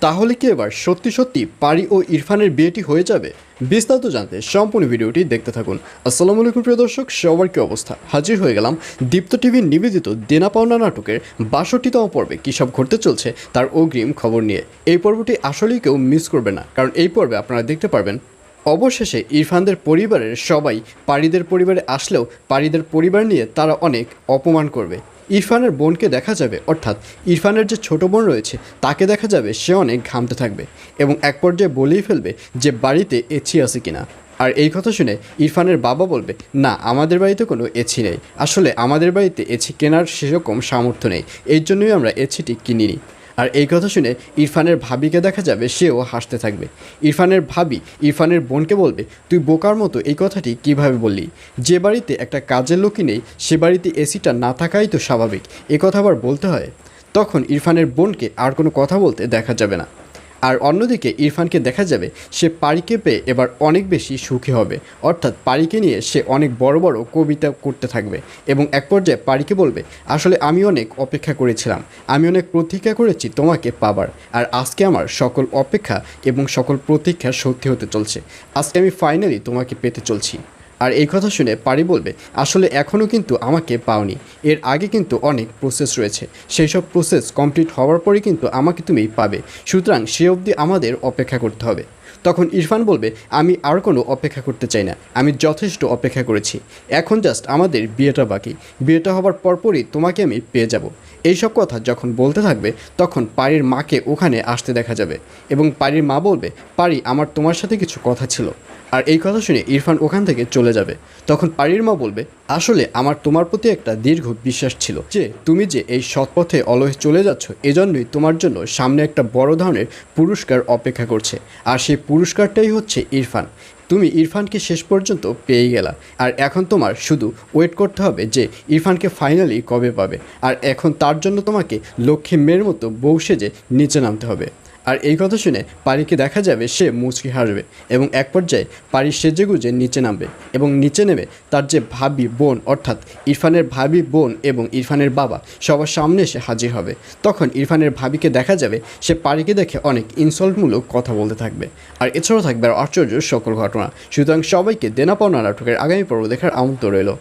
তাহলে কি এবার সত্যি সত্যি পারি ও ইরফানের বিয়েটি হয়ে যাবে? বিস্তারিত জানতে সম্পূর্ণ ভিডিওটি দেখতে থাকুন। আসসালামু আলাইকুম প্রিয় দর্শক, সবার কি অবস্থা? হাজির হয়ে গেলাম দীপ্ত টিভির নিবেদিত দেনা পাওনা নাটকের ৬২তম পর্বে কী সব ঘটতে চলছে তার অগ্রিম খবর নিয়ে। এই পর্বটি আসলেই কেউ মিস করবে না, কারণ এই পর্বে আপনারা দেখতে পারবেন অবশেষে ইরফানদের পরিবারের সবাই পারিদের পরিবারে আসলেও পারিদের পরিবার নিয়ে তারা অনেক অপমান করবে। ইরফানের বোনকে দেখা যাবে, অর্থাৎ ইরফানের যে ছোট বোন রয়েছে তাকে দেখা যাবে সে অনেক ঘামতে থাকবে এবং এক পর্যায়ে বলেই ফেলবে যে বাড়িতে এছি আছে কিনা। আর এই কথা শুনে ইরফানের বাবা বলবে, না আমাদের বাড়িতে কোনো এছি নেই, আসলে আমাদের বাড়িতে এছি কেনার সেরকম সামর্থ্য নেই, এই জন্যই আমরা এছিটি কিনিনি। আর এই কথা শুনে ইরফানের ভাবিকে দেখা যাবে সেও হাসতে থাকবে। ইরফানের ভাবি ইরফানের বোনকে বলবে, তুই বোকার মতো এই কথাটি কিভাবে বললি? যে বাড়িতে একটা কাজের লোকই নেই সে বাড়িতে এসিটা না থাকাই তো স্বাভাবিক, এ কথা আবার বলতে হয়? তখন ইরফানের বোনকে আর কোনো কথা বলতে দেখা যাবে না। আর অন্যদিকে ইরফানকে দেখা যাবে সে পারিকে পেয়ে এবার অনেক বেশি সুখী হবে, অর্থাৎ পারিকে নিয়ে সে অনেক বড় বড় কবিতা করতে থাকবে এবং এক পর্যায়ে পারিকে বলবে, আসলে আমি অনেক অপেক্ষা করেছিলাম, আমি অনেক প্রতীক্ষা করেছি তোমাকে পাবার, আর আজকে আমার সকল অপেক্ষা এবং সকল প্রতীক্ষা সত্যি হতে চলছে, আজকে আমি ফাইনালি তোমাকে পেতে চলছি। আর এই কথা শুনে পারি বলবে, আসলে এখনও কিন্তু আমাকে পাওনি, এর আগে কিন্তু অনেক প্রসেস রয়েছে, সেই সব প্রসেস কমপ্লিট হওয়ার পরে কিন্তু আমাকে তুমি পাবে, সুতরাং সে অবধি আমাদের অপেক্ষা করতে হবে। তখন ইরফান বলবে, আমি আর কোনো অপেক্ষা করতে চাই না, আমি যথেষ্ট অপেক্ষা করেছি, এখন জাস্ট আমাদের বিয়েটা বাকি, বিয়েটা হবার পরপরই তোমাকে আমি পেয়ে যাব। এইসব কথা যখন বলতে থাকবে তখন পারির মাকে ওখানে আসতে দেখা যাবে এবং পারির মা বলবে, পারি আমার তোমার সাথে কিছু কথা ছিল। আর এই কথা শুনে ইরফান ওখান থেকে চলে যাবে। তখন পারির মা বলবে, আসলে আমার তোমার প্রতি একটা দীর্ঘ বিশ্বাস ছিল যে তুমি যে এই সৎপথে অলয়ে চলে যাচ্ছ, এজন্যই তোমার জন্য সামনে একটা বড় ধরনের পুরস্কার অপেক্ষা করছে, আর সেই পুরস্কারটাই হচ্ছে ইরফান। তুমি ইরফানকে শেষ পর্যন্ত পেয়ে গেলা, আর এখন তোমার শুধু ওয়েট করতে হবে যে ইরফানকে ফাইনালি কবে পাবে, আর এখন তার জন্য তোমাকে লক্ষ্মী মেয়ের মতো বউ সেজে নিচে নামতে হবে। আর এই কথা শুনে পারিকে দেখা যাবে সে মুচকি হাসবে এবং এক পর্যায়ে পারি সেজেগুজে নিচে নামবে এবং নিচে নেমে তার যে ভাবি বোন, অর্থাৎ ইরফানের ভাবি বোন এবং ইরফানের বাবা সবার সামনে এসে হাজির হবে। তখন ইরফানের ভাবিকে দেখা যাবে সে পারিকে দেখে অনেক ইনসাল্টমূলক কথা বলতে থাকবে। আর এছাড়াও থাকবে আর আশ্চর্য সকল ঘটনা। সুতরাং সবাইকে দেনা পাওনা নাটকের আগামী পর্ব দেখার আমন্ত্রণ রইল।